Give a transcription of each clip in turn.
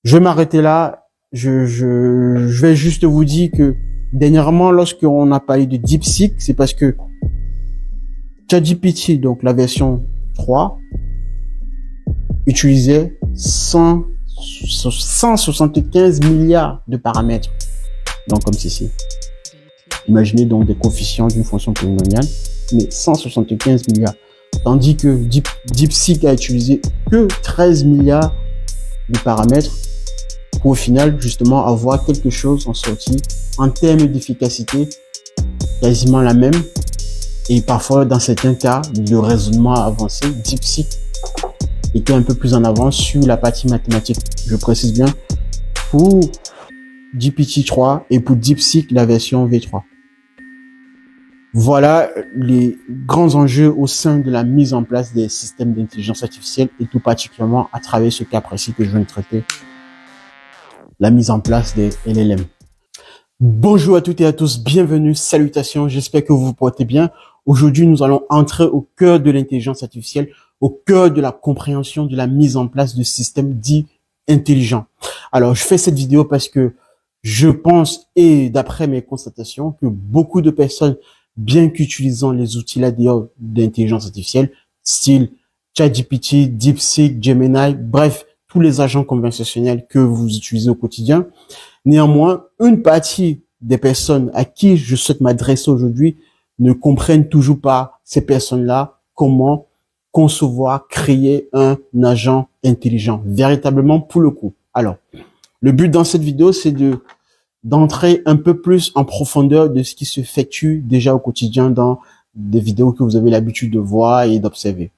Je vais m'arrêter là. Je vais juste vous dire que dernièrement, lorsqu'on a parlé de DeepSeek, c'est parce que ChatGPT, donc la version 3, utilisait 175 milliards de paramètres. Donc, comme ceci. Imaginez donc des coefficients d'une fonction polynomiale, mais 175 milliards. Tandis que DeepSeek a utilisé que 13 milliards de paramètres pour au final justement avoir quelque chose en sortie en termes d'efficacité quasiment la même, et parfois dans certains cas de raisonnement avancé, DeepSeek était un peu plus en avance sur la partie mathématique. Je précise bien pour GPT-3 et pour DeepSeek la version V3. Voilà les grands enjeux au sein de la mise en place des systèmes d'intelligence artificielle et tout particulièrement à travers ce cas précis que je viens de traiter, la mise en place des LLM. Bonjour à toutes et à tous, bienvenue, salutations, j'espère que vous vous portez bien. Aujourd'hui, nous allons entrer au cœur de l'intelligence artificielle, au cœur de la compréhension de la mise en place de systèmes dits intelligents. Alors, je fais cette vidéo parce que je pense, et d'après mes constatations, que beaucoup de personnes, bien qu'utilisant les outils là d'intelligence artificielle, style ChatGPT, DeepSeek, Gemini, bref, tous les agents conversationnels que vous utilisez au quotidien, néanmoins, une partie des personnes à qui je souhaite m'adresser aujourd'hui ne comprennent toujours pas, ces personnes-là, comment concevoir, créer un agent intelligent, véritablement pour le coup. Alors, le but dans cette vidéo, c'est d'entrer un peu plus en profondeur de ce qui s'effectue déjà au quotidien dans des vidéos que vous avez l'habitude de voir et d'observer.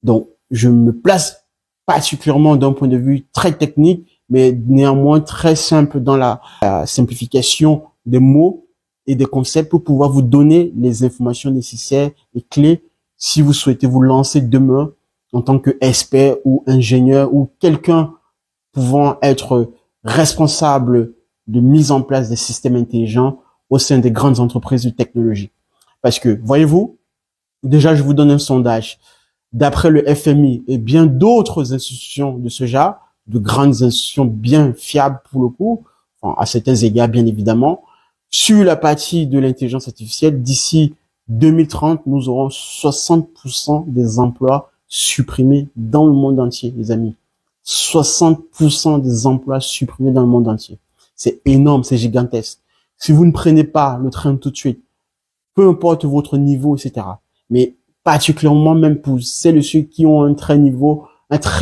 Donc, je me place particulièrement d'un point de vue très technique, mais néanmoins très simple dans la simplification des mots et des concepts pour pouvoir vous donner les informations nécessaires et clés si vous souhaitez vous lancer demain en tant qu'expert ou ingénieur ou quelqu'un pouvant être responsable de mise en place des systèmes intelligents au sein des grandes entreprises de technologie. Parce que, voyez-vous, déjà, je vous donne un sondage. D'après le FMI et bien d'autres institutions de ce genre, de grandes institutions bien fiables pour le coup, enfin, à certains égards bien évidemment, sur la partie de l'intelligence artificielle, d'ici 2030, nous aurons 60% des emplois supprimés dans le monde entier, les amis. 60% des emplois supprimés dans le monde entier. C'est énorme, c'est gigantesque. Si vous ne prenez pas le train tout de suite, peu importe votre niveau, etc. Mais particulièrement même pour celles et ceux qui ont un très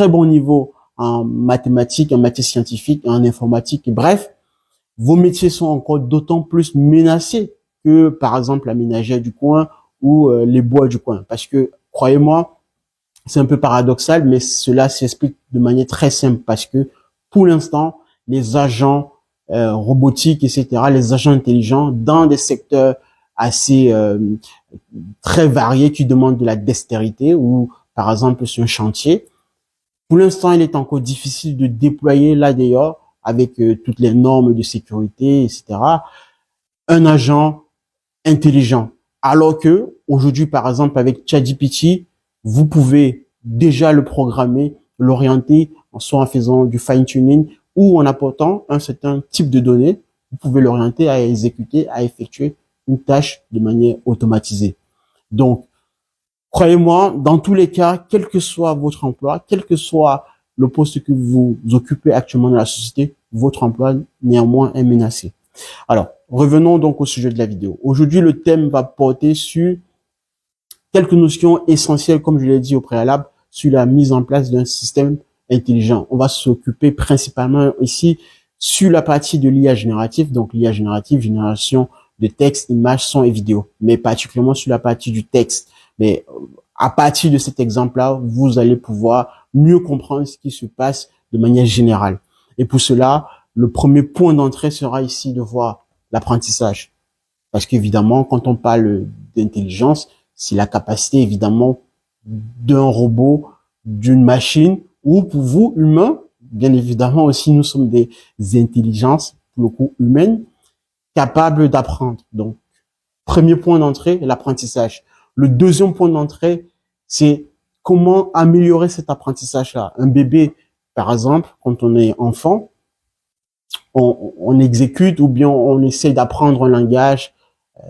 bon niveau en mathématiques, en matières scientifiques, en informatique, et bref, vos métiers sont encore d'autant plus menacés que, par exemple, la ménagère du coin ou les bois du coin. Parce que, croyez-moi, c'est un peu paradoxal, mais cela s'explique de manière très simple parce que, pour l'instant, les agents robotiques, etc., les agents intelligents dans des secteurs assez très variés qui demandent de la dextérité ou, par exemple, sur un chantier, pour l'instant, il est encore difficile de déployer là d'ailleurs avec toutes les normes de sécurité, etc., un agent intelligent. Alors que aujourd'hui, par exemple, avec ChatGPT, vous pouvez déjà le programmer, l'orienter, soit en faisant du fine-tuning ou en apportant un certain type de données. Vous pouvez l'orienter à exécuter, à effectuer une tâche de manière automatisée. Donc, croyez-moi, dans tous les cas, quel que soit votre emploi, quel que soit le poste que vous occupez actuellement dans la société, votre emploi néanmoins est menacé. Alors, revenons donc au sujet de la vidéo. Aujourd'hui, le thème va porter sur quelques notions essentielles, comme je l'ai dit au préalable, sur la mise en place d'un système intelligent. On va s'occuper principalement ici sur la partie de l'IA générative, donc l'IA générative, génération de texte, images, son et vidéo, mais particulièrement sur la partie du texte. Mais à partir de cet exemple-là, vous allez pouvoir mieux comprendre ce qui se passe de manière générale. Et pour cela, le premier point d'entrée sera ici de voir l'apprentissage. Parce qu'évidemment, quand on parle d'intelligence, c'est la capacité évidemment d'un robot, d'une machine, ou pour vous, humains, bien évidemment aussi, nous sommes des intelligences, pour le coup, humaines, capables d'apprendre. Donc, premier point d'entrée, l'apprentissage. Le deuxième point d'entrée, c'est comment améliorer cet apprentissage-là. Un bébé Par exemple, quand on est enfant, on exécute ou bien on essaie d'apprendre un langage,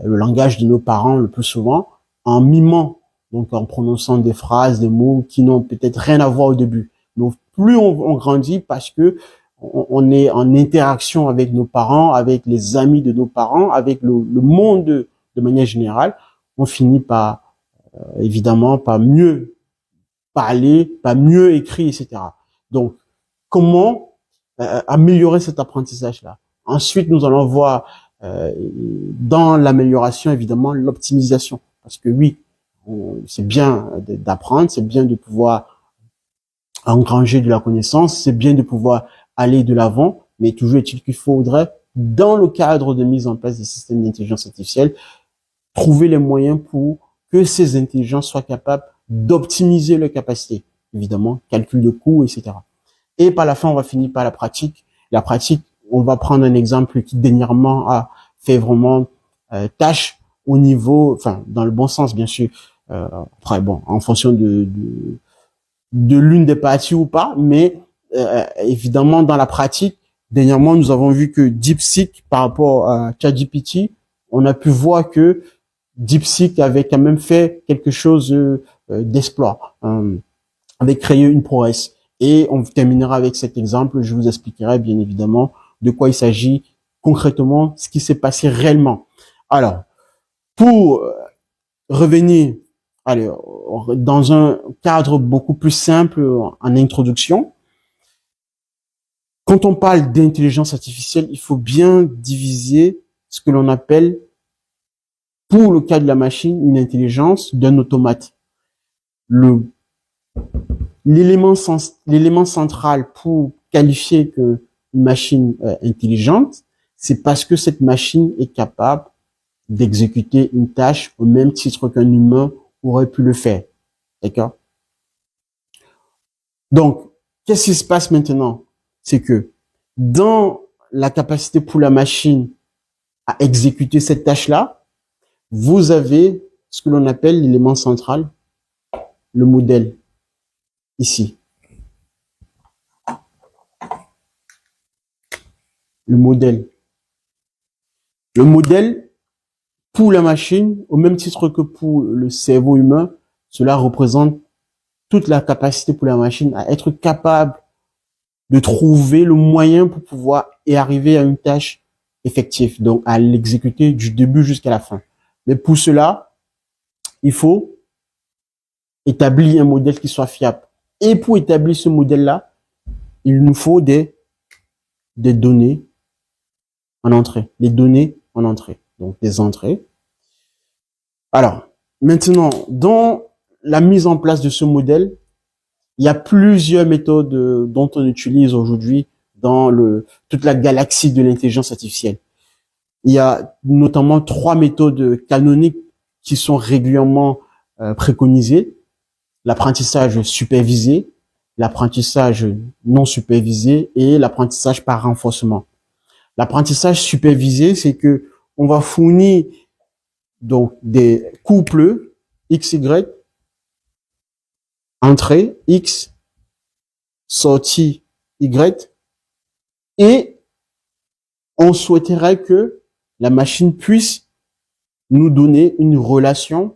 le langage de nos parents le plus souvent, en mimant, donc en prononçant des phrases, des mots qui n'ont peut-être rien à voir au début. Donc plus on grandit, parce que on est en interaction avec nos parents, avec les amis de nos parents, avec le monde de manière générale, on finit par évidemment par mieux parler, par mieux écrire, etc. Donc comment améliorer cet apprentissage-là? Ensuite, nous allons voir dans l'amélioration, évidemment, l'optimisation. Parce que oui, c'est bien d'apprendre, c'est bien de pouvoir engranger de la connaissance, c'est bien de pouvoir aller de l'avant, mais toujours est-il qu'il faudrait, dans le cadre de mise en place des systèmes d'intelligence artificielle, trouver les moyens pour que ces intelligences soient capables d'optimiser leurs capacités. Évidemment, calcul de coûts, etc. Et par la fin, on va finir par la pratique. La pratique, on va prendre un exemple qui dernièrement a fait vraiment tâche au niveau, enfin dans le bon sens bien sûr. Après bon, en fonction de l'une des parties ou pas, mais évidemment dans la pratique, dernièrement nous avons vu que DeepSeek par rapport à ChatGPT, on a pu voir que DeepSeek avait quand même fait quelque chose d'exploit, avait créé une prouesse. Et on terminera avec cet exemple. Je vous expliquerai bien évidemment de quoi il s'agit concrètement, ce qui s'est passé réellement. Alors, pour revenir, allez, dans un cadre beaucoup plus simple en introduction, quand on parle d'intelligence artificielle, il faut bien diviser ce que l'on appelle, pour le cas de la machine, une intelligence d'un automate. L'élément central pour qualifier qu'une machine intelligente, c'est parce que cette machine est capable d'exécuter une tâche au même titre qu'un humain aurait pu le faire. D'accord? Donc, qu'est-ce qui se passe maintenant? C'est que dans la capacité pour la machine à exécuter cette tâche-là, vous avez ce que l'on appelle l'élément central, le modèle, ici. Le modèle. Le modèle, pour la machine, au même titre que pour le cerveau humain, cela représente toute la capacité pour la machine à être capable de trouver le moyen pour pouvoir y arriver à une tâche effective, donc à l'exécuter du début jusqu'à la fin. Mais pour cela, il faut établir un modèle qui soit fiable. Et pour établir ce modèle-là, il nous faut des données en entrée, des données en entrée, donc des entrées. Alors, maintenant, dans la mise en place de ce modèle, il y a plusieurs méthodes dont on utilise aujourd'hui dans toute la galaxie de l'intelligence artificielle. Il y a notamment 3 méthodes canoniques qui sont régulièrement préconisées. L'apprentissage supervisé, l'apprentissage non supervisé et l'apprentissage par renforcement. L'apprentissage supervisé, c'est que on va fournir donc des couples XY, entrée X, sortie Y, et on souhaiterait que la machine puisse nous donner une relation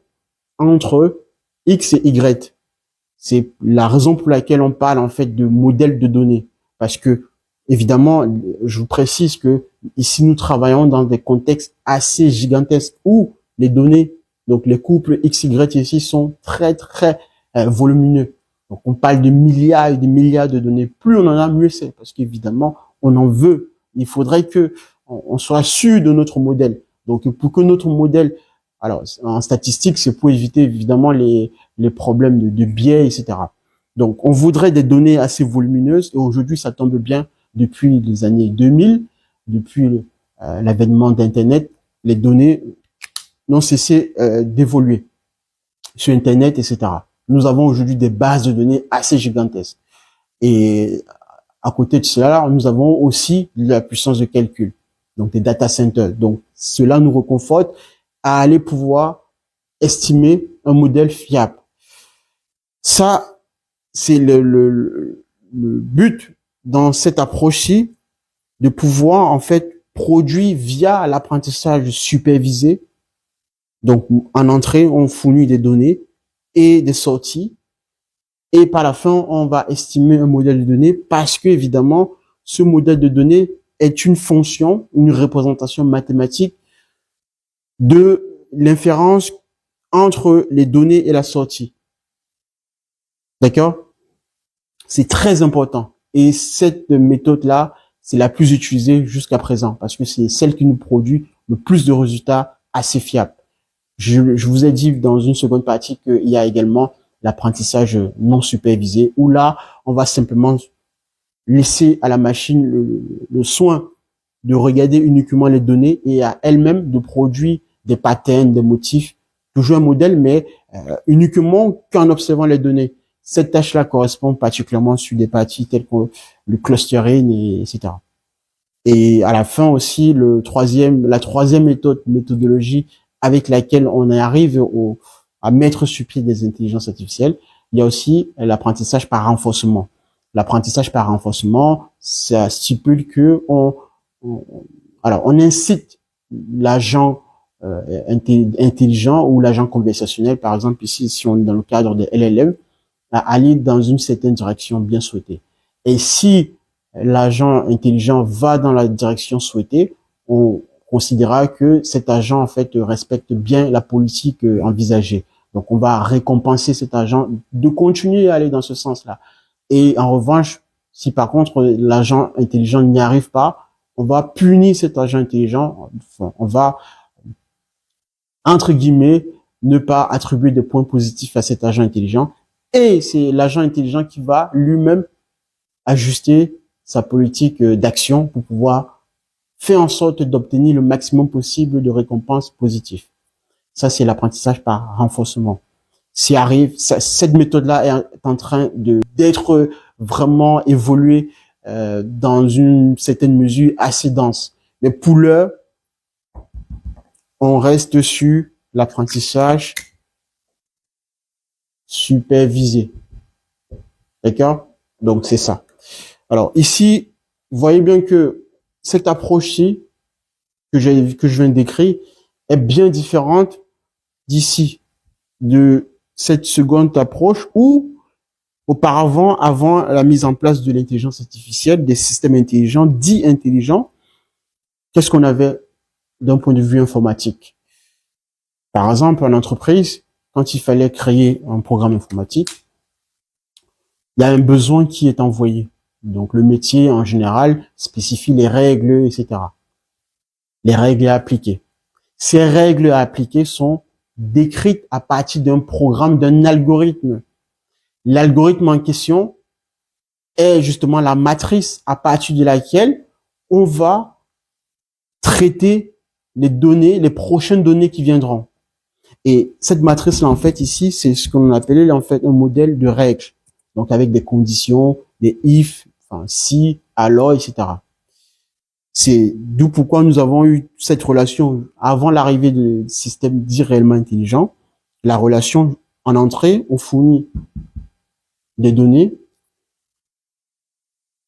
entre X et Y. C'est la raison pour laquelle on parle en fait de modèle de données. Parce que, évidemment, je vous précise que ici nous travaillons dans des contextes assez gigantesques où les données, donc les couples XY ici sont très volumineux. Donc on parle de milliards et de milliards de données. Plus on en a, mieux c'est. Parce qu'évidemment, on en veut. Il faudrait que on soit sûr de notre modèle. Donc pour que notre modèle, alors en statistique, c'est pour éviter évidemment les problèmes de biais, etc. Donc on voudrait des données assez volumineuses et aujourd'hui ça tombe bien, depuis les années 2000, depuis l'avènement d'Internet, les données n'ont cessé d'évoluer sur Internet, etc. Nous avons aujourd'hui des bases de données assez gigantesques. Et à côté de cela, nous avons aussi la puissance de calcul, donc des data centers. Donc cela nous reconforte à aller pouvoir estimer un modèle fiable. Ça, c'est le but dans cette approche-ci, de pouvoir en fait produire via l'apprentissage supervisé. Donc en entrée, on fournit des données et des sorties, et par la fin, on va estimer un modèle de données parce que évidemment, ce modèle de données est une fonction, une représentation mathématique de l'inférence entre les données et la sortie. D'accord? C'est très important. Et cette méthode-là, c'est la plus utilisée jusqu'à présent parce que c'est celle qui nous produit le plus de résultats assez fiables. Je vous ai dit dans une seconde partie qu'il y a également l'apprentissage non supervisé où là, on va simplement laisser à la machine le soin de regarder uniquement les données et à elle-même de produire des patterns, des motifs, toujours un modèle, mais uniquement qu'en observant les données. Cette tâche-là correspond particulièrement sur des parties telles que le clustering, etc. Et à la fin aussi, la troisième méthodologie avec laquelle on arrive à mettre sur pied des intelligences artificielles, il y a aussi l'apprentissage par renforcement. L'apprentissage par renforcement, ça stipule que on incite l'agent intelligent ou l'agent conversationnel, par exemple ici, si on est dans le cadre de LLM, à aller dans une certaine direction bien souhaitée. Et si l'agent intelligent va dans la direction souhaitée, on considérera que cet agent en fait respecte bien la politique envisagée. Donc on va récompenser cet agent de continuer à aller dans ce sens-là. Et en revanche, si par contre l'agent intelligent n'y arrive pas, on va punir cet agent intelligent. Enfin, on va, entre guillemets, ne pas attribuer de points positifs à cet agent intelligent. Et c'est l'agent intelligent qui va lui-même ajuster sa politique d'action pour pouvoir faire en sorte d'obtenir le maximum possible de récompenses positives. Ça, c'est l'apprentissage par renforcement. Cette méthode-là est en train d'être vraiment évoluée dans une certaine mesure assez dense. Mais pour l'heure, on reste sur l'apprentissage supervisé. D'accord? Donc, c'est ça. Alors, ici, vous voyez bien que cette approche-ci que je viens de décrire est bien différente d'ici, de cette seconde approche où, auparavant, avant la mise en place de l'intelligence artificielle, des systèmes intelligents, dits intelligents, qu'est-ce qu'on avait d'un point de vue informatique? Par exemple, en entreprise, quand il fallait créer un programme informatique, il y a un besoin qui est envoyé. Donc, le métier, en général, spécifie les règles, etc. Les règles à appliquer. Ces règles à appliquer sont décrites à partir d'un programme, d'un algorithme. L'algorithme en question est justement la matrice à partir de laquelle on va traiter les données, les prochaines données qui viendront. Et cette matrice-là, en fait, ici, c'est ce qu'on appelait, en fait, un modèle de règles. Donc, avec des conditions, des if, enfin, si, alors, etc. C'est d'où pourquoi nous avons eu cette relation avant l'arrivée de systèmes dits réellement intelligents. La relation en entrée, on fournit des données,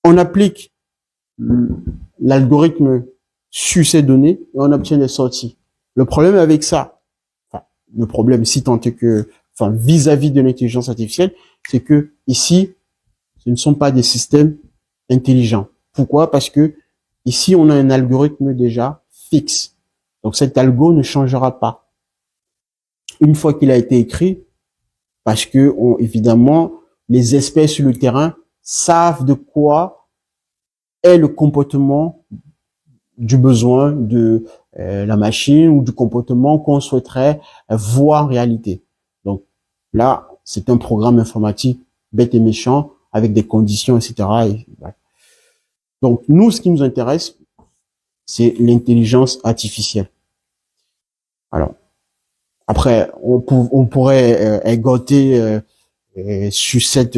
on applique l'algorithme sur ces données et on obtient des sorties. Le problème avec ça, le problème si tant est que, vis-à-vis de l'intelligence artificielle, c'est que ici, ce ne sont pas des systèmes intelligents. Pourquoi? Parce que ici, on a un algorithme déjà fixe. Donc, cet algo ne changera pas. Une fois qu'il a été écrit, parce que, évidemment, les experts sur le terrain savent de quoi est le comportement du besoin de la machine ou du comportement qu'on souhaiterait voir en réalité. Donc, là, c'est un programme informatique bête et méchant avec des conditions, etc. Donc, nous, ce qui nous intéresse, c'est l'intelligence artificielle. Alors, après, on pourrait égoter sur cette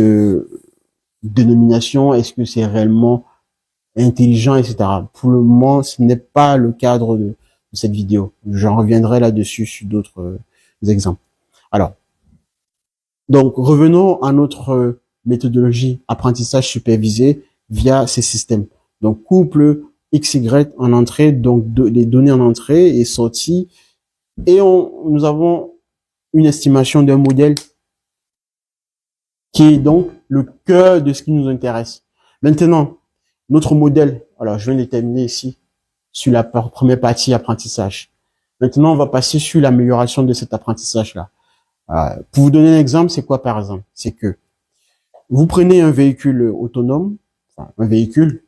dénomination, est-ce que c'est réellement intelligent, etc. Pour le moment, ce n'est pas le cadre de cette vidéo. J'en reviendrai là-dessus sur d'autres exemples. Alors, donc, revenons à notre méthodologie apprentissage supervisé via ces systèmes. Donc, couple XY en entrée, donc les données en entrée et sortie. Et nous avons une estimation d'un modèle qui est donc le cœur de ce qui nous intéresse. Maintenant, notre modèle, alors je viens de terminer ici sur la première partie apprentissage. Maintenant, on va passer sur l'amélioration de cet apprentissage-là. Pour vous donner un exemple, c'est quoi par exemple? C'est que vous prenez un véhicule autonome, enfin, un véhicule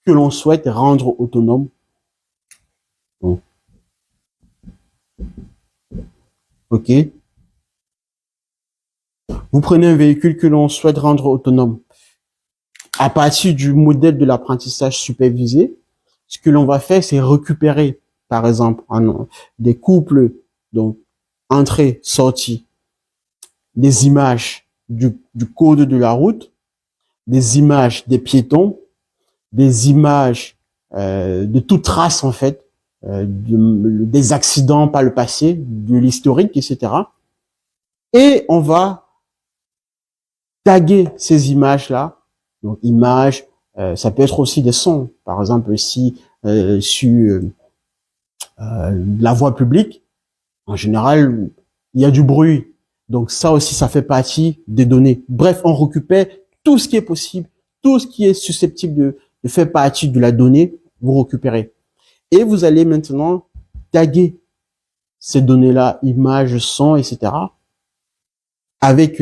que l'on souhaite rendre autonome. Donc, ok. Vous prenez un véhicule que l'on souhaite rendre autonome. À partir du modèle de l'apprentissage supervisé, ce que l'on va faire, c'est récupérer, par exemple, des couples, donc entrée, sortie, des images du code de la route, des images des piétons, des images de toute trace en fait, des accidents par le passé, de l'historique, etc. Et on va taguer ces images-là. Donc images, ça peut être aussi des sons. Par exemple, si sur la voie publique, en général, il y a du bruit. Donc ça aussi, ça fait partie des données. Bref, on récupère tout ce qui est possible, tout ce qui est susceptible de faire partie de la donnée, vous récupérez. Et vous allez maintenant taguer ces données-là, images, sons, etc. avec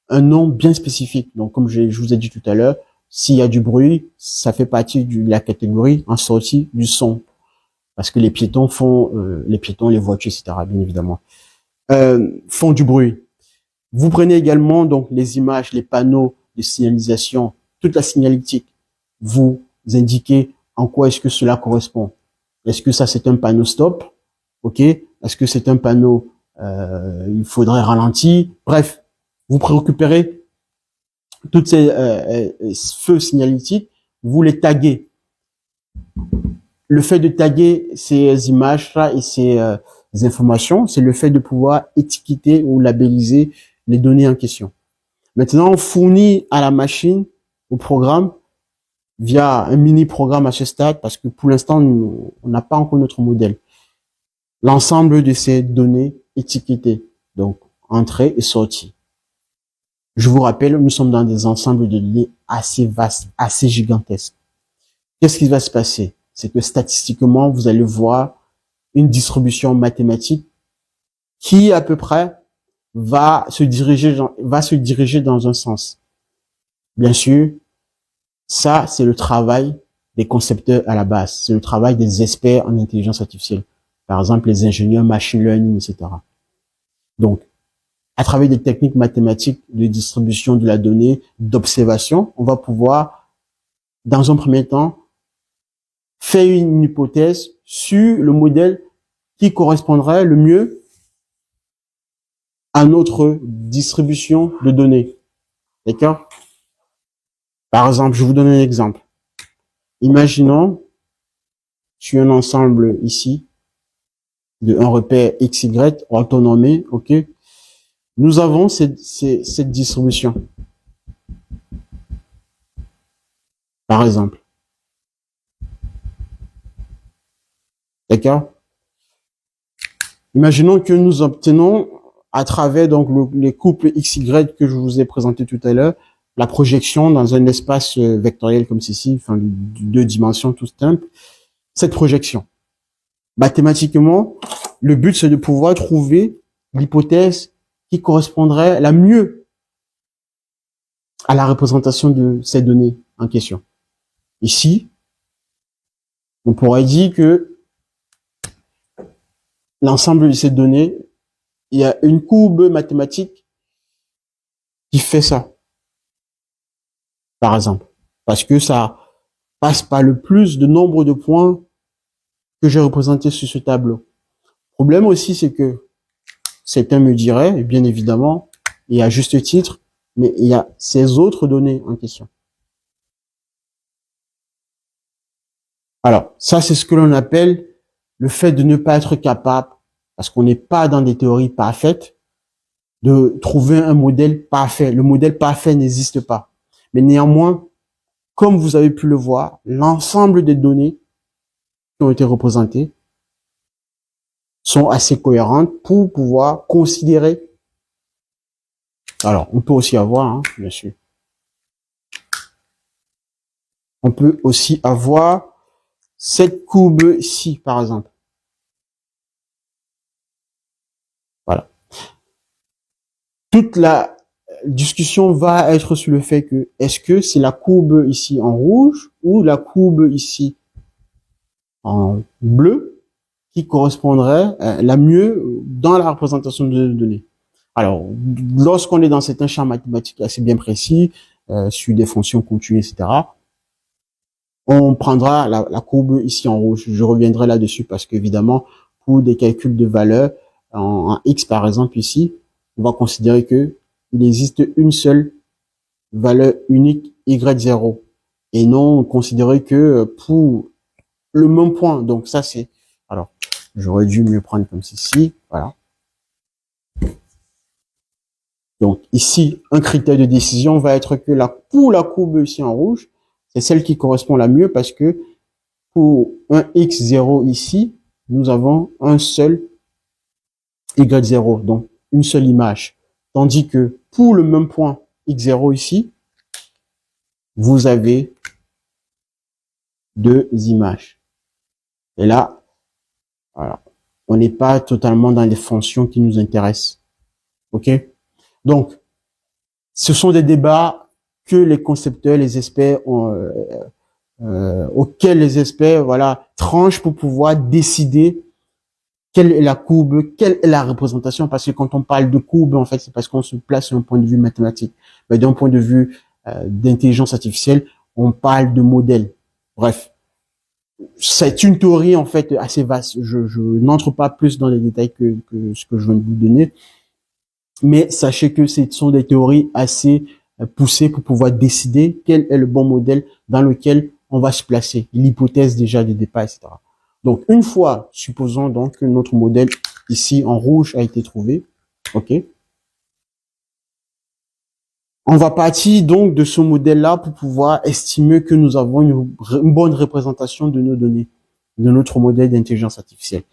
un nom bien spécifique. Donc, comme je vous ai dit tout à l'heure, s'il y a du bruit, ça fait partie de la catégorie en sortie du son. Parce que les piétons font, les voitures, etc., bien évidemment, font du bruit. Vous prenez également donc les images, les panneaux de signalisation, toute la signalétique. Vous indiquez en quoi est-ce que cela correspond. Est-ce que ça c'est un panneau stop? Ok. Est-ce que c'est un panneau il faudrait ralentir? Bref, vous récupérez toutes ces feux signalétiques, vous les taguez. Le fait de taguer ces images-là et ces informations, c'est le fait de pouvoir étiqueter ou labelliser les données en question. Maintenant, on fournit à la machine, au programme, via un mini-programme à ce stade, parce que pour l'instant, on n'a pas encore notre modèle, l'ensemble de ces données étiquetées, donc entrée et sortie. Je vous rappelle, nous sommes dans des ensembles de données assez vastes, assez gigantesques. Qu'est-ce qui va se passer? C'est que statistiquement, vous allez voir une distribution mathématique qui, à peu près, va se diriger dans un sens. Bien sûr, ça, c'est le travail des concepteurs à la base. C'est le travail des experts en intelligence artificielle. Par exemple, les ingénieurs machine learning, etc. Donc, à travers des techniques mathématiques de distribution de la donnée, d'observation, on va pouvoir, dans un premier temps, faire une hypothèse sur le modèle qui correspondrait le mieux à notre distribution de données. D'accord? Par exemple, je vous donne un exemple. Imaginons, sur un ensemble ici, de un repère XY orthonormé, ok? Nous avons cette distribution. Par exemple. D'accord? Imaginons que nous obtenons, à travers donc les couples XY que je vous ai présenté tout à l'heure, la projection dans un espace vectoriel comme ceci, enfin de 2 dimensions tout simple, cette projection. Mathématiquement, le but c'est de pouvoir trouver l'hypothèse qui correspondrait la mieux à la représentation de ces données en question. Ici, on pourrait dire que l'ensemble de ces données, il y a une courbe mathématique qui fait ça, par exemple, parce que ça passe par le plus de nombre de points que j'ai représentés sur ce tableau. Le problème aussi, c'est que certains me diraient, et bien évidemment, et à juste titre, mais il y a ces autres données en question. Alors, ça, c'est ce que l'on appelle le fait de ne pas être capable, parce qu'on n'est pas dans des théories parfaites, de trouver un modèle parfait. Le modèle parfait n'existe pas. Mais néanmoins, comme vous avez pu le voir, l'ensemble des données qui ont été représentées sont assez cohérentes pour pouvoir considérer. Alors, on peut aussi avoir, hein, bien sûr. On peut aussi avoir cette courbe-ci, par exemple. Voilà. Toute la discussion va être sur le fait que, est-ce que c'est la courbe ici en rouge ou la courbe ici en bleu qui correspondrait la mieux dans la représentation de données. Alors, lorsqu'on est dans certains champs mathématiques assez bien précis, sur des fonctions continues, etc., on prendra la courbe ici en rouge. Je reviendrai là-dessus parce qu'évidemment, pour des calculs de valeurs, en x par exemple ici, on va considérer que il existe une seule valeur unique y0 et non considérer que pour le même point. Donc ça c'est, alors j'aurais dû mieux prendre comme ceci, voilà. Donc ici, un critère de décision va être que pour la courbe ici en rouge, c'est celle qui correspond la mieux parce que pour un x0 ici, nous avons un seul y0, donc une seule image. Tandis que pour le même point x0 ici, vous avez deux images. Et là, voilà, on n'est pas totalement dans les fonctions qui nous intéressent. OK? Donc, ce sont des débats que les concepteurs, les experts auxquels les experts, voilà, tranchent pour pouvoir décider quelle est la courbe, quelle est la représentation, parce que quand on parle de courbe, en fait, c'est parce qu'on se place sur un point de vue mathématique. Mais d'un point de vue d'intelligence artificielle, on parle de modèle. Bref, c'est une théorie, en fait, assez vaste. Je n'entre pas plus dans les détails que ce que je viens de vous donner. Mais sachez que ce sont des théories assez poussées pour pouvoir décider quel est le bon modèle dans lequel on va se placer, l'hypothèse déjà de départ, etc. Donc, une fois, supposons donc que notre modèle ici en rouge a été trouvé, ok. On va partir donc de ce modèle-là pour pouvoir estimer que nous avons une bonne représentation de nos données, de notre modèle d'intelligence artificielle.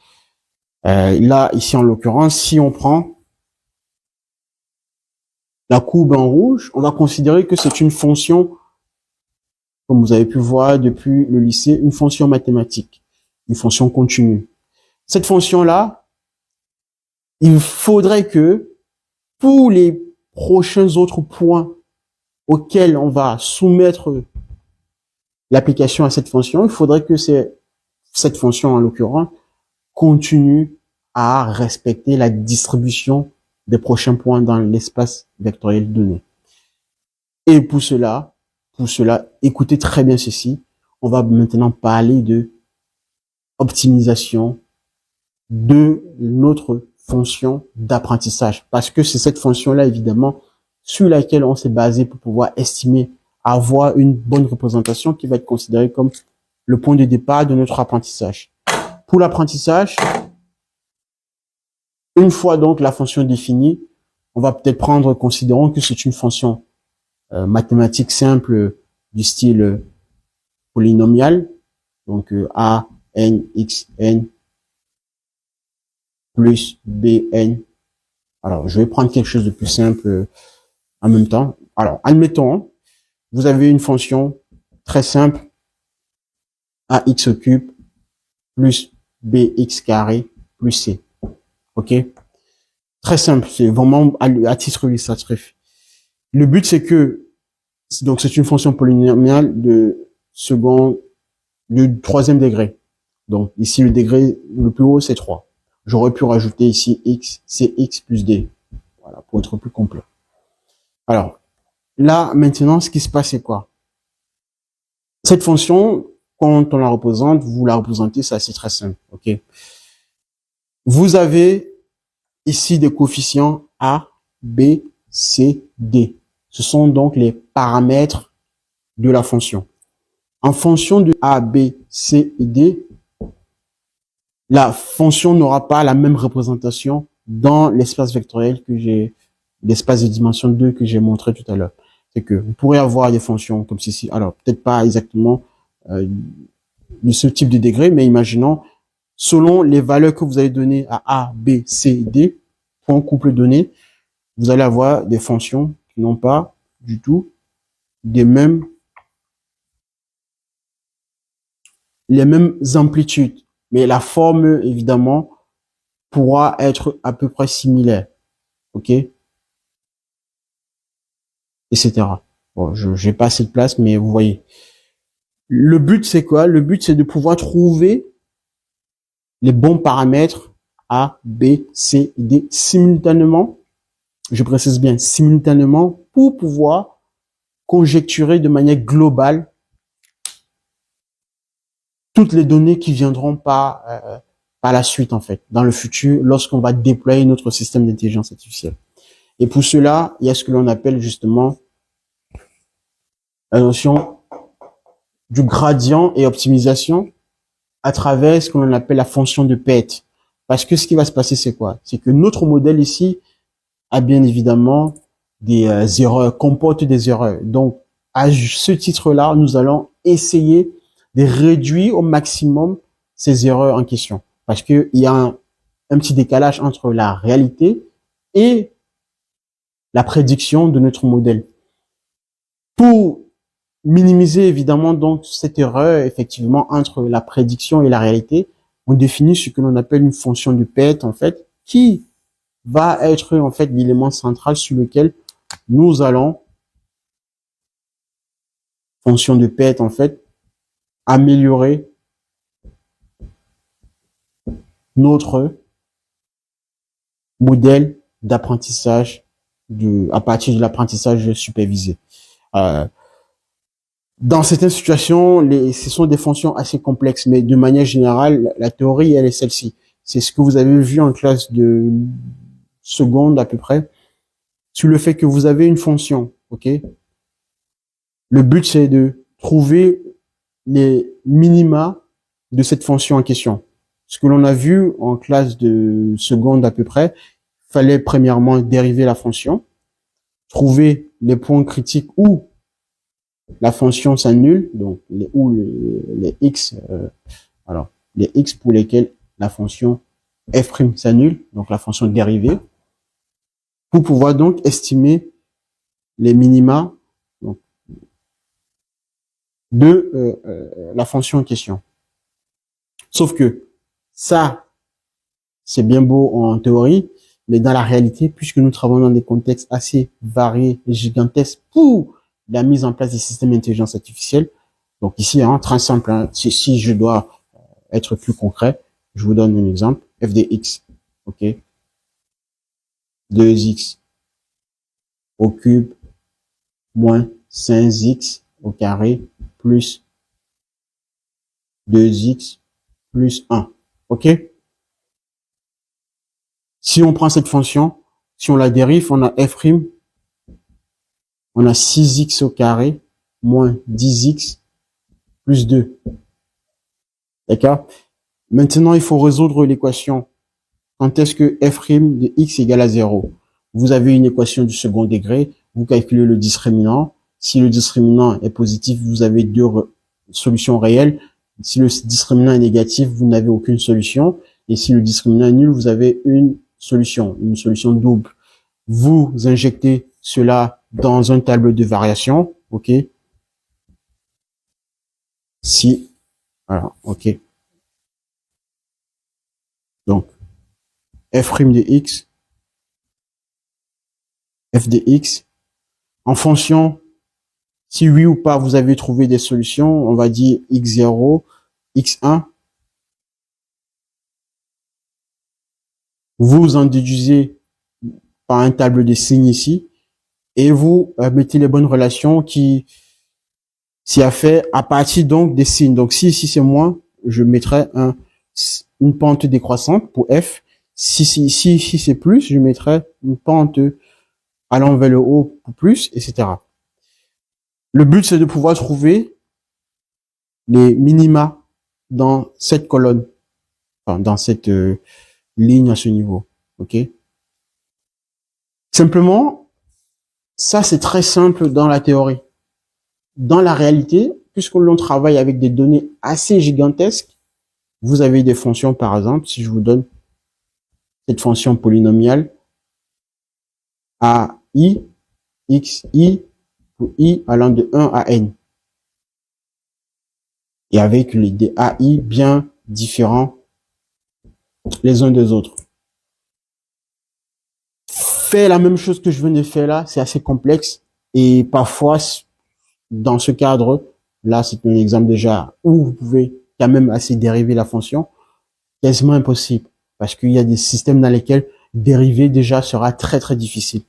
Là, ici en l'occurrence, si on prend la courbe en rouge, on va considérer que c'est une fonction, comme vous avez pu voir depuis le lycée, une fonction mathématique, une fonction continue. Cette fonction-là, il faudrait que pour les prochains autres points auxquels on va soumettre l'application à cette fonction, il faudrait que cette fonction, en l'occurrence, continue à respecter la distribution des prochains points dans l'espace vectoriel donné. Et pour cela, écoutez très bien ceci. On va maintenant parler de optimisation de notre fonction d'apprentissage. Parce que c'est cette fonction-là, évidemment, sur laquelle on s'est basé pour pouvoir estimer, avoir une bonne représentation qui va être considérée comme le point de départ de notre apprentissage. Pour l'apprentissage, une fois donc la fonction définie, on va peut-être prendre, considérons que c'est une fonction mathématique simple du style polynomial, donc a, n, x, n, plus bn. Alors, je vais prendre quelque chose de plus simple en même temps. Alors, admettons, vous avez une fonction très simple, ax au cube plus bx carré plus c. OK? Très simple, c'est vraiment à titre illustratif. Le but, c'est que, donc c'est une fonction polynomiale de troisième degré. Donc, ici, le degré le plus haut, c'est 3. J'aurais pu rajouter ici x, c'est x plus d. Voilà, pour être plus complet. Alors, là, maintenant, ce qui se passe, c'est quoi? Cette fonction, quand on la représente, vous la représentez, c'est assez très simple, ok? Vous avez ici des coefficients a, b, c, d. Ce sont donc les paramètres de la fonction. En fonction de a, b, c et d, la fonction n'aura pas la même représentation dans l'espace vectoriel que j'ai l'espace de dimension 2 que j'ai montré tout à l'heure. C'est que vous pourrez avoir des fonctions comme ceci. Alors, peut-être pas exactement de ce type de degré, mais imaginons, selon les valeurs que vous avez données à A, B, C, D, pour un couple donné, vous allez avoir des fonctions qui n'ont pas du tout les mêmes amplitudes. Mais la forme, évidemment, pourra être à peu près similaire. OK? Etc. Bon, je n'ai pas assez de place, mais vous voyez. Le but, c'est quoi? Le but, c'est de pouvoir trouver les bons paramètres A, B, C, D simultanément. Je précise bien simultanément pour pouvoir conjecturer de manière globale toutes les données qui viendront par la suite, en fait, dans le futur, lorsqu'on va déployer notre système d'intelligence artificielle. Et pour cela, il y a ce que l'on appelle justement la notion du gradient et optimisation à travers ce que l'on appelle la fonction de PET. Parce que ce qui va se passer, c'est quoi? C'est que notre modèle ici a bien évidemment des erreurs, comporte des erreurs. Donc, à ce titre-là, nous allons essayer de réduire au maximum ces erreurs en question. Parce qu'il y a un petit décalage entre la réalité et la prédiction de notre modèle. Pour minimiser évidemment donc cette erreur effectivement entre la prédiction et la réalité, on définit ce que l'on appelle une fonction de PET en fait, qui va être en fait l'élément central sur lequel nous allons, fonction de PET en fait, améliorer notre modèle d'apprentissage à partir de l'apprentissage supervisé. Euh, Dans certaines situations, ce sont des fonctions assez complexes, mais de manière générale, la théorie, elle est celle-ci. C'est ce que vous avez vu en classe de seconde à peu près, sur le fait que vous avez une fonction, ok? Le but, c'est de trouver les minima de cette fonction en question. Ce que l'on a vu en classe de seconde à peu près, fallait premièrement dériver la fonction, trouver les points critiques où la fonction s'annule, donc les x, alors les x pour lesquels la fonction f' s'annule, donc la fonction dérivée, pour pouvoir donc estimer les minima donc, de la fonction en question. Sauf que ça, c'est bien beau en théorie, mais dans la réalité, puisque nous travaillons dans des contextes assez variés et gigantesques pour la mise en place des systèmes d'intelligence artificielle, donc ici, hein, très simple, hein, si je dois être plus concret, je vous donne un exemple, f de x, ok, 2x au cube moins 5x au carré plus 2x plus 1, ok. Si on prend cette fonction, si on la dérive, on a f', on a 6x au carré moins 10x plus 2, d'accord. Maintenant, il faut résoudre l'équation. Quand est-ce que f' de x égale à 0? Vous avez une équation du second degré, vous calculez le discriminant. Si le discriminant est positif, vous avez deux solutions réelles. Si le discriminant est négatif, vous n'avez aucune solution. Et si le discriminant est nul, vous avez une solution double. Vous injectez cela dans un tableau de variation, ok? Si, alors, ok. Donc, f' de x, f de x, en fonction, si oui ou pas vous avez trouvé des solutions, on va dire x0, x1, vous en déduisez par un tableau de signes ici, et vous mettez les bonnes relations qui s'y a fait à partir donc des signes. Donc si ici c'est moins, je mettrai une pente décroissante pour f. Si c'est plus, je mettrai une pente allant vers le haut pour plus, etc. Le but, c'est de pouvoir trouver les minima dans cette colonne, enfin, dans cette ligne à ce niveau. OK? Simplement, ça, c'est très simple dans la théorie. Dans la réalité, puisque l'on travaille avec des données assez gigantesques, vous avez des fonctions, par exemple, si je vous donne cette fonction polynomiale AI, XI, pour I allant de 1 à N. Et avec des AI bien différents les uns des autres. Faire la même chose que je viens de faire là, c'est assez complexe. Et parfois, dans ce cadre, là, c'est un exemple déjà où vous pouvez quand même assez dériver la fonction, quasiment impossible. Parce qu'il y a des systèmes dans lesquels dériver déjà sera très, très difficile.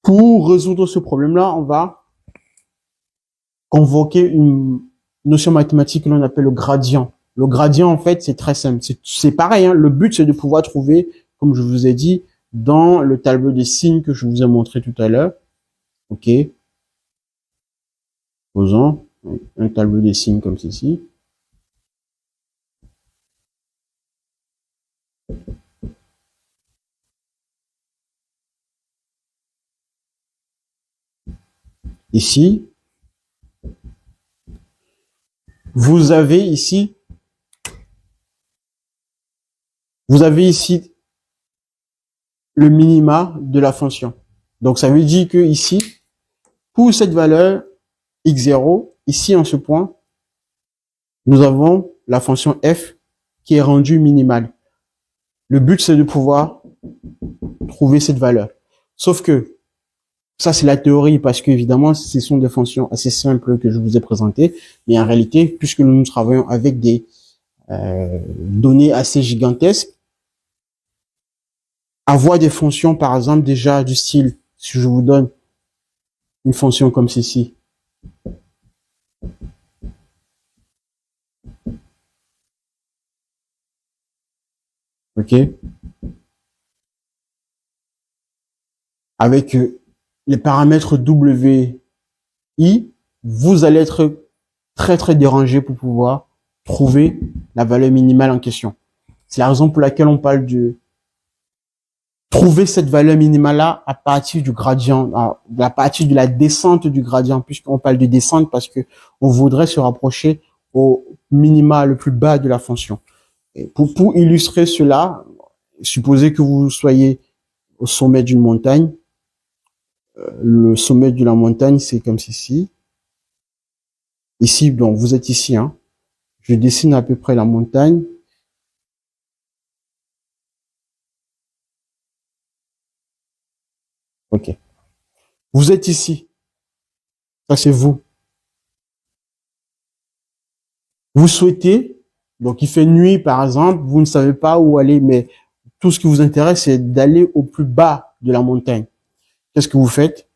Pour résoudre ce problème-là, on va convoquer une notion mathématique que l'on appelle le gradient. Le gradient, en fait, c'est très simple. C'est pareil, hein. Le but, c'est de pouvoir trouver, comme je vous ai dit, dans le tableau des signes que je vous ai montré tout à l'heure. OK. Posons un tableau des signes comme ceci. Ici, vous avez ici le minima de la fonction. Donc, ça veut dire que ici, pour cette valeur x0, ici en ce point, nous avons la fonction f qui est rendue minimale. Le but, c'est de pouvoir trouver cette valeur. Sauf que, ça c'est la théorie, parce qu'évidemment, ce sont des fonctions assez simples que je vous ai présentées, mais en réalité, puisque nous travaillons avec des données assez gigantesques, avoir des fonctions, par exemple, déjà du style, si je vous donne une fonction comme ceci, ok, avec les paramètres WI, vous allez être très très dérangé pour pouvoir trouver la valeur minimale en question. C'est la raison pour laquelle on parle de trouver cette valeur minimale-là à partir du gradient, à partir de la descente du gradient, puisqu'on parle de descente parce que on voudrait se rapprocher au minima le plus bas de la fonction. Et pour illustrer cela, supposez que vous soyez au sommet d'une montagne. Le sommet de la montagne, c'est comme ceci. Ici, donc, vous êtes ici, hein. Je dessine à peu près la montagne. OK. Vous êtes ici. Ça, c'est vous. Vous souhaitez, donc il fait nuit, par exemple, vous ne savez pas où aller, mais tout ce qui vous intéresse, c'est d'aller au plus bas de la montagne. Qu'est-ce que vous faites?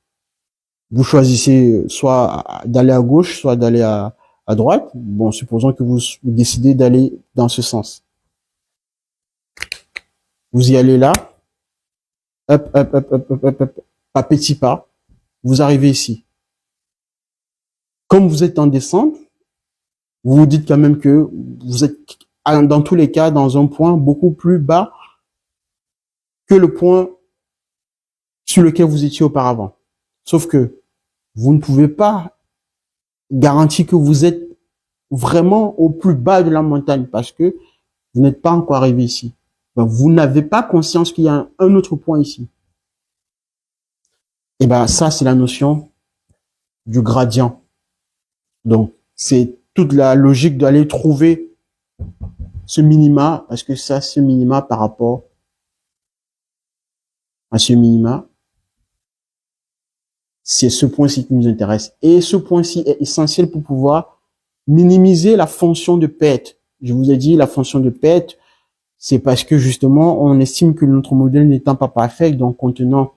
Vous choisissez soit d'aller à gauche, soit d'aller à droite. Bon, supposons que vous décidez d'aller dans ce sens. Vous y allez là. Hop, hop, hop, hop, hop, hop, hop. Pas petit pas. Vous arrivez ici. Comme vous êtes en descente, vous vous dites quand même que vous êtes, dans tous les cas, dans un point beaucoup plus bas que le point sur lequel vous étiez auparavant. Sauf que vous ne pouvez pas garantir que vous êtes vraiment au plus bas de la montagne parce que vous n'êtes pas encore arrivé ici. Donc, vous n'avez pas conscience qu'il y a un autre point ici. Et ben, ça, c'est la notion du gradient. Donc, c'est toute la logique d'aller trouver ce minima, parce que ça, ce minima par rapport à ce minima, c'est ce point-ci qui nous intéresse. Et ce point-ci est essentiel pour pouvoir minimiser la fonction de PET. Je vous ai dit, la fonction de PET, c'est parce que justement, on estime que notre modèle n'étant pas parfait, donc contenant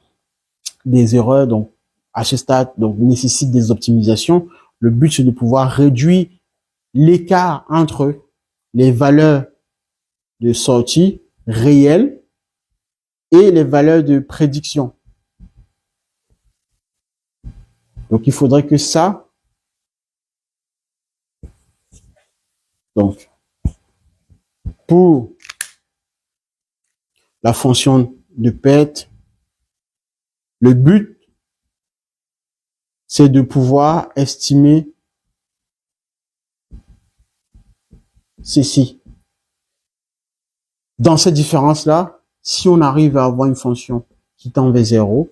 des erreurs, donc à ce stade, donc nécessite des optimisations. Le but, c'est de pouvoir réduire l'écart entre les valeurs de sortie réelles et les valeurs de prédiction. Donc, il faudrait que ça, donc, pour la fonction de PET, Le but, c'est de pouvoir estimer ceci. Dans cette différence-là, si on arrive à avoir une fonction qui tend vers 0,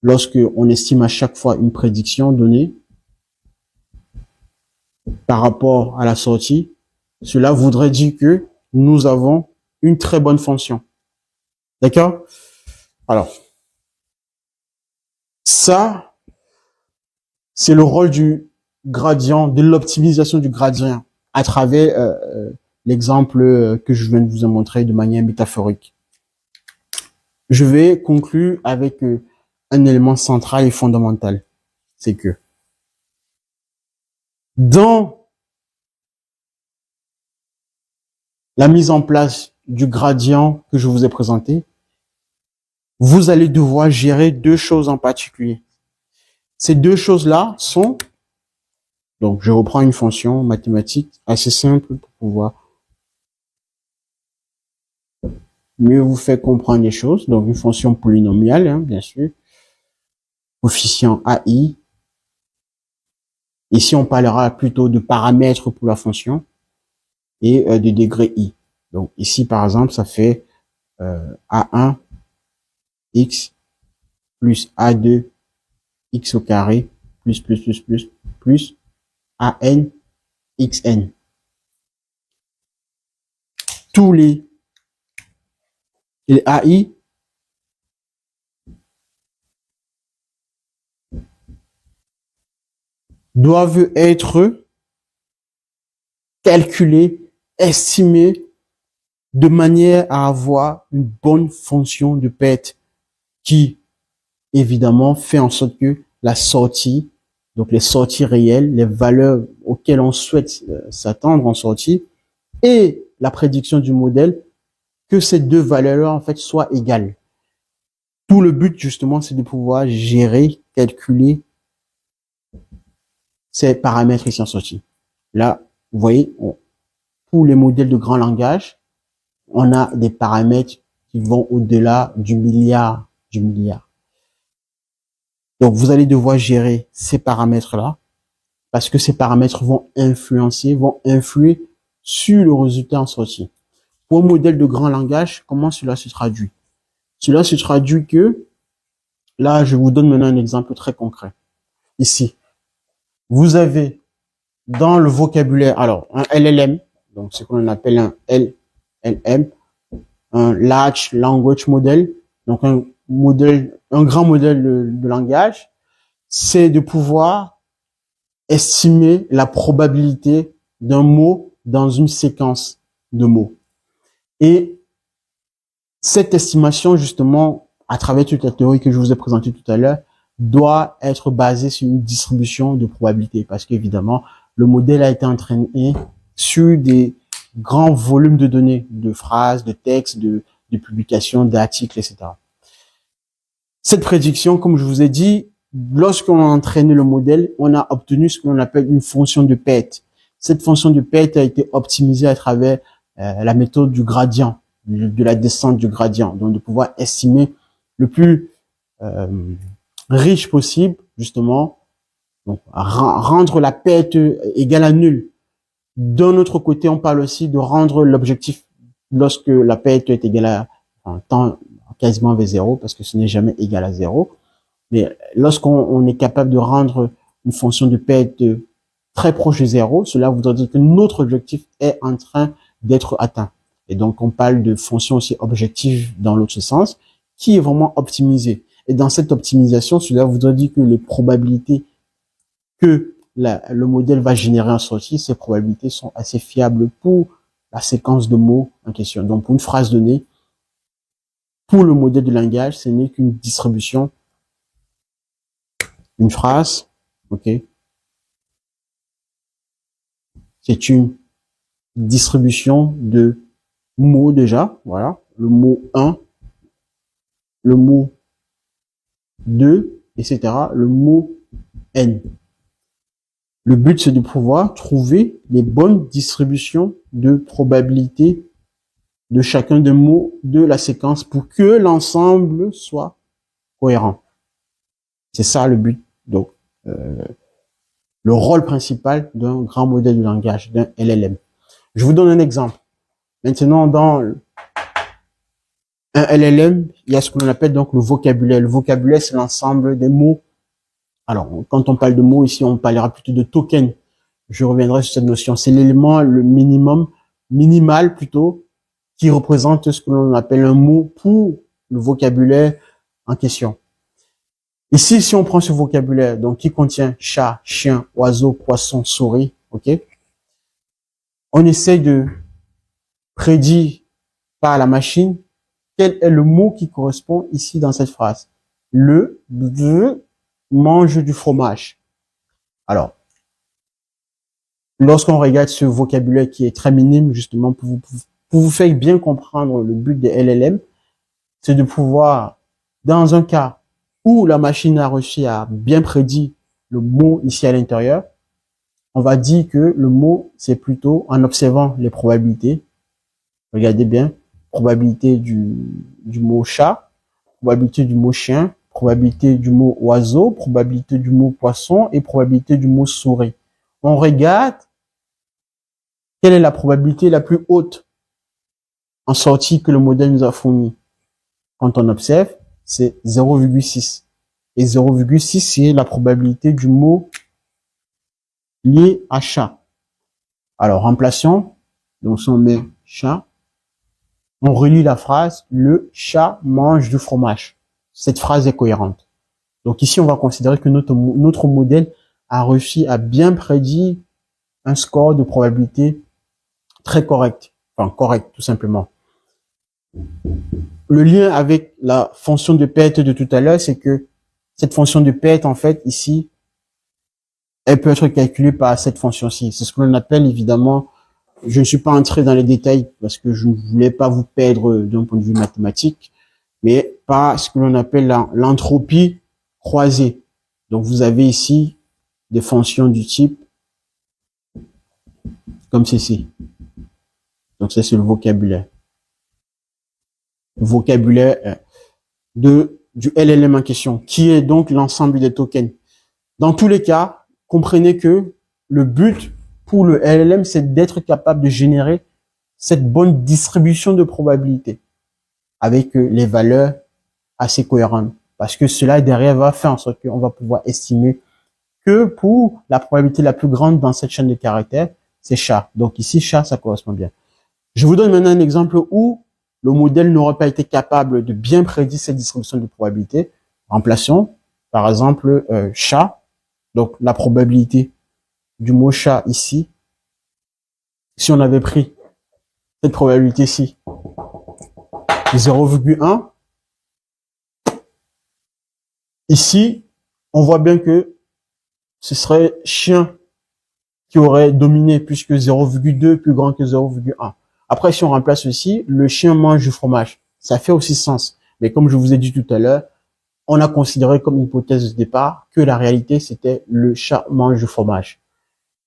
lorsque on estime à chaque fois une prédiction donnée par rapport à la sortie, cela voudrait dire que nous avons une très bonne fonction. D'accord? Alors, ça, c'est le rôle du gradient, de l'optimisation du gradient à travers l'exemple que je viens de vous montrer de manière métaphorique. Je vais conclure avec un élément central et fondamental. C'est que dans la mise en place du gradient que je vous ai présenté, vous allez devoir gérer deux choses en particulier. Ces deux choses-là sont, donc je reprends une fonction mathématique assez simple pour pouvoir mieux vous faire comprendre les choses. Donc une fonction polynomiale, hein, bien sûr, coefficient AI. Ici, on parlera plutôt de paramètres pour la fonction et de degré I. Donc ici, par exemple, ça fait A1 x plus A2 x au carré plus AN xn. Tous les AI doivent être calculés, estimés de manière à avoir une bonne fonction de perte qui, évidemment, fait en sorte que la sortie, donc les sorties réelles, les valeurs auxquelles on souhaite s'attendre en sortie, et la prédiction du modèle, que ces deux valeurs-là, en fait, soient égales. Tout le but, justement, c'est de pouvoir gérer, calculer ces paramètres ici en sortie. Là, vous voyez, pour les modèles de grand langage, on a des paramètres qui vont au-delà du milliard. Donc, vous allez devoir gérer ces paramètres-là parce que ces paramètres vont influer sur le résultat en sortie. Pour un modèle de grand langage, comment cela se traduit? Cela se traduit que, là, je vous donne maintenant un exemple très concret. Ici, vous avez dans le vocabulaire, alors, un LLM, donc ce qu'on appelle un LLM, un Large Language Model, donc un grand modèle de langage, c'est de pouvoir estimer la probabilité d'un mot dans une séquence de mots. Et cette estimation, justement, à travers toute la théorie que je vous ai présentée tout à l'heure, doit être basée sur une distribution de probabilité parce qu'évidemment, le modèle a été entraîné sur des grands volumes de données, de phrases, de textes, de publications, d'articles, etc. Cette prédiction, comme je vous ai dit, lorsqu'on a entraîné le modèle, on a obtenu ce qu'on appelle une fonction de perte. Cette fonction de perte a été optimisée à travers la méthode du gradient, de la descente du gradient, donc de pouvoir estimer le plus riche possible, justement, donc rendre la perte égale à nulle. D'un autre côté, on parle aussi de rendre l'objectif lorsque la perte est égale à un temps quasiment vers 0, parce que ce n'est jamais égal à 0. Mais lorsqu'on est capable de rendre une fonction de perte très proche de 0, cela voudrait dire que notre objectif est en train d'être atteint. Et donc, on parle de fonction aussi objective dans l'autre sens, qui est vraiment optimisée. Et dans cette optimisation, cela voudrait dire que les probabilités que le modèle va générer en sortie, ces probabilités sont assez fiables pour la séquence de mots en question. Donc, pour une phrase donnée, pour le modèle de langage, ce n'est qu'une distribution, une phrase, ok? C'est une distribution de mots déjà, voilà. Le mot 1, le mot 2, etc. Le mot N. Le but, c'est de pouvoir trouver les bonnes distributions de probabilité de chacun des mots de la séquence pour que l'ensemble soit cohérent. C'est ça le but. Donc, le rôle principal d'un grand modèle de langage, d'un LLM. Je vous donne un exemple. Maintenant, dans un LLM, il y a ce que l'on appelle donc le vocabulaire. Le vocabulaire, c'est l'ensemble des mots. Alors, quand on parle de mots ici, on parlera plutôt de tokens. Je reviendrai sur cette notion. C'est l'élément le minimal plutôt, qui représente ce que l'on appelle un mot pour le vocabulaire en question. Ici, si on prend ce vocabulaire, donc qui contient chat, chien, oiseau, poisson, souris, ok, on essaye de prédire par la machine quel est le mot qui correspond ici dans cette phrase. Le mange du fromage. Alors, lorsqu'on regarde ce vocabulaire qui est très minime, justement, pour vous faire bien comprendre le but des LLM, c'est de pouvoir, dans un cas où la machine a réussi à bien prédire le mot ici à l'intérieur, on va dire que le mot, c'est plutôt en observant les probabilités. Regardez bien, probabilité du mot chat, probabilité du mot chien, probabilité du mot oiseau, probabilité du mot poisson et probabilité du mot souris. On regarde quelle est la probabilité la plus haute en sortie que le modèle nous a fournie. Quand on observe, c'est 0,6. Et 0,6, c'est la probabilité du mot lié à chat. Alors, remplaçons. Donc, si on met chat, on relit la phrase, le chat mange du fromage. Cette phrase est cohérente. Donc ici, on va considérer que notre modèle a réussi à bien prédire un score de probabilité très correct. Enfin, correct, tout simplement. Le lien avec la fonction de perte de tout à l'heure, c'est que cette fonction de perte, en fait, ici, elle peut être calculée par cette fonction-ci. C'est ce que l'on appelle, évidemment, je ne suis pas entré dans les détails parce que je ne voulais pas vous perdre d'un point de vue mathématique, mais par ce que l'on appelle l'entropie croisée. Donc, vous avez ici des fonctions du type comme ceci. Donc, ça, c'est le vocabulaire. Le vocabulaire du LLM en question, qui est donc l'ensemble des tokens. Dans tous les cas, comprenez que le but pour le LLM, c'est d'être capable de générer cette bonne distribution de probabilité avec les valeurs assez cohérentes. Parce que cela, derrière, va faire en sorte qu'on va pouvoir estimer que pour la probabilité la plus grande dans cette chaîne de caractères, c'est chat. Donc ici, chat, ça correspond bien. Je vous donne maintenant un exemple où le modèle n'aurait pas été capable de bien prédire cette distribution de probabilité. Remplaçons, par exemple, chat. Donc la probabilité du mot chat ici, si on avait pris cette probabilité-ci, 0,1, ici, on voit bien que ce serait chien qui aurait dominé puisque 0,2 plus grand que 0,1. Après, si on remplace ceci, le chien mange du fromage. Ça fait aussi sens. Mais comme je vous ai dit tout à l'heure, on a considéré comme hypothèse de départ que la réalité, c'était le chat mange du fromage.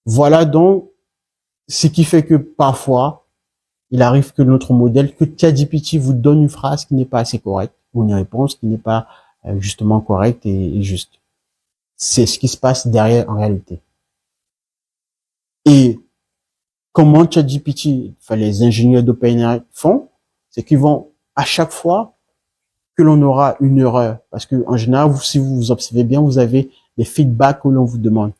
Voilà donc ce qui fait que parfois, il arrive que notre modèle, que ChatGPT vous donne une phrase qui n'est pas assez correcte, ou une réponse qui n'est pas justement correcte et juste. C'est ce qui se passe derrière en réalité. Et comment ChatGPT, enfin les ingénieurs d'OpenAI font, c'est qu'ils vont à chaque fois que l'on aura une erreur, parce que en général, si vous observez bien, vous avez des feedbacks que l'on vous demande.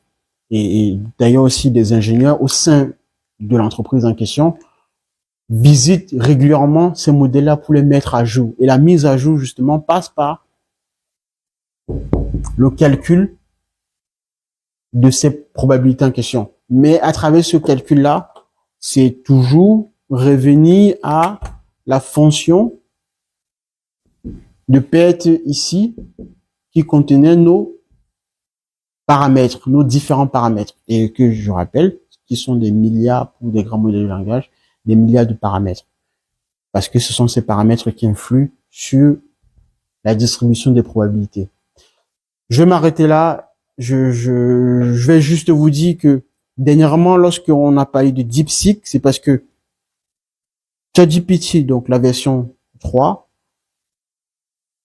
Et d'ailleurs aussi des ingénieurs au sein de l'entreprise en question visitent régulièrement ces modèles-là pour les mettre à jour. Et la mise à jour, justement, passe par le calcul de ces probabilités en question. Mais à travers ce calcul-là, c'est toujours revenir à la fonction de perte ici qui contenait nos paramètres, nos différents paramètres. Et que je rappelle, qui sont des milliards pour des grands modèles de langage, des milliards de paramètres. Parce que ce sont ces paramètres qui influent sur la distribution des probabilités. Je vais m'arrêter là. Je vais juste vous dire que dernièrement, lorsqu'on a parlé de DeepSeek, c'est parce que ChatGPT, donc la version 3,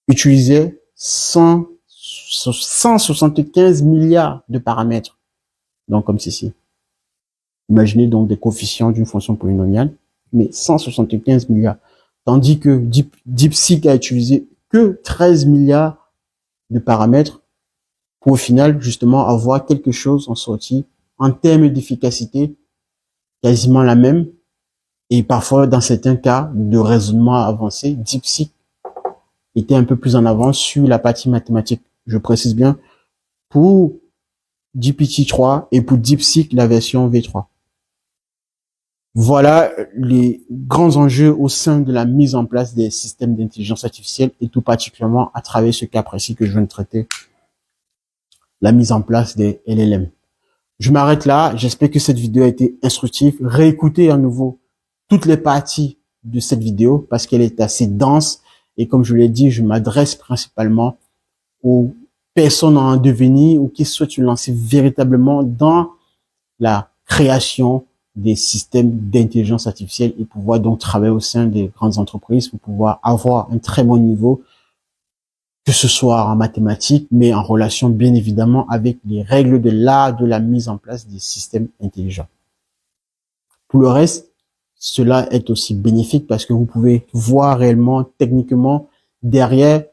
utilisait 175 milliards de paramètres. Donc, comme ceci. Imaginez donc des coefficients d'une fonction polynomiale, mais 175 milliards. Tandis que DeepSeek a utilisé que 13 milliards de paramètres pour au final, justement, avoir quelque chose en sortie en termes d'efficacité quasiment la même. Et parfois, dans certains cas de raisonnement avancé, DeepSeek était un peu plus en avance sur la partie mathématique. Je précise bien, pour GPT-3 et pour DeepSeek, la version V3. Voilà les grands enjeux au sein de la mise en place des systèmes d'intelligence artificielle et tout particulièrement à travers ce cas précis que je viens de traiter, la mise en place des LLM. Je m'arrête là. J'espère que cette vidéo a été instructive. Réécoutez à nouveau toutes les parties de cette vidéo parce qu'elle est assez dense et comme je l'ai dit, je m'adresse principalement aux personnes en devenir ou qui souhaitent se lancer véritablement dans la création des systèmes d'intelligence artificielle et pouvoir donc travailler au sein des grandes entreprises pour pouvoir avoir un très bon niveau, que ce soit en mathématiques, mais en relation bien évidemment avec les règles de l'art de la mise en place des systèmes intelligents. Pour le reste, cela est aussi bénéfique parce que vous pouvez voir réellement, techniquement, derrière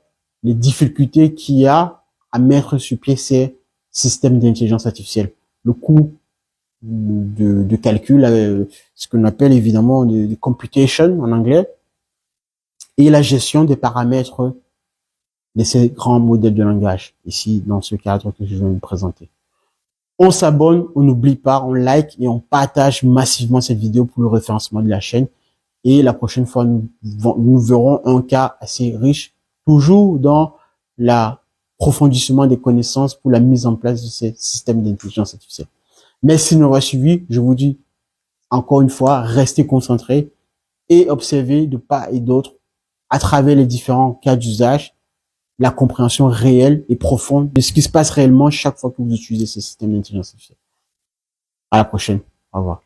les difficultés qu'il y a à mettre sur pied ces systèmes d'intelligence artificielle. Le coût de calcul, ce qu'on appelle évidemment de computation en anglais, et la gestion des paramètres de ces grands modèles de langage, ici dans ce cadre que je viens de présenter. On s'abonne, on n'oublie pas, on like et on partage massivement cette vidéo pour le référencement de la chaîne. Et la prochaine fois, nous verrons un cas assez riche, toujours dans l'approfondissement des connaissances pour la mise en place de ces systèmes d'intelligence artificielle. Merci de m'avoir suivi. Je vous dis encore une fois, restez concentrés et observez de part et d'autre à travers les différents cas d'usage la compréhension réelle et profonde de ce qui se passe réellement chaque fois que vous utilisez ces systèmes d'intelligence artificielle. À la prochaine. Au revoir.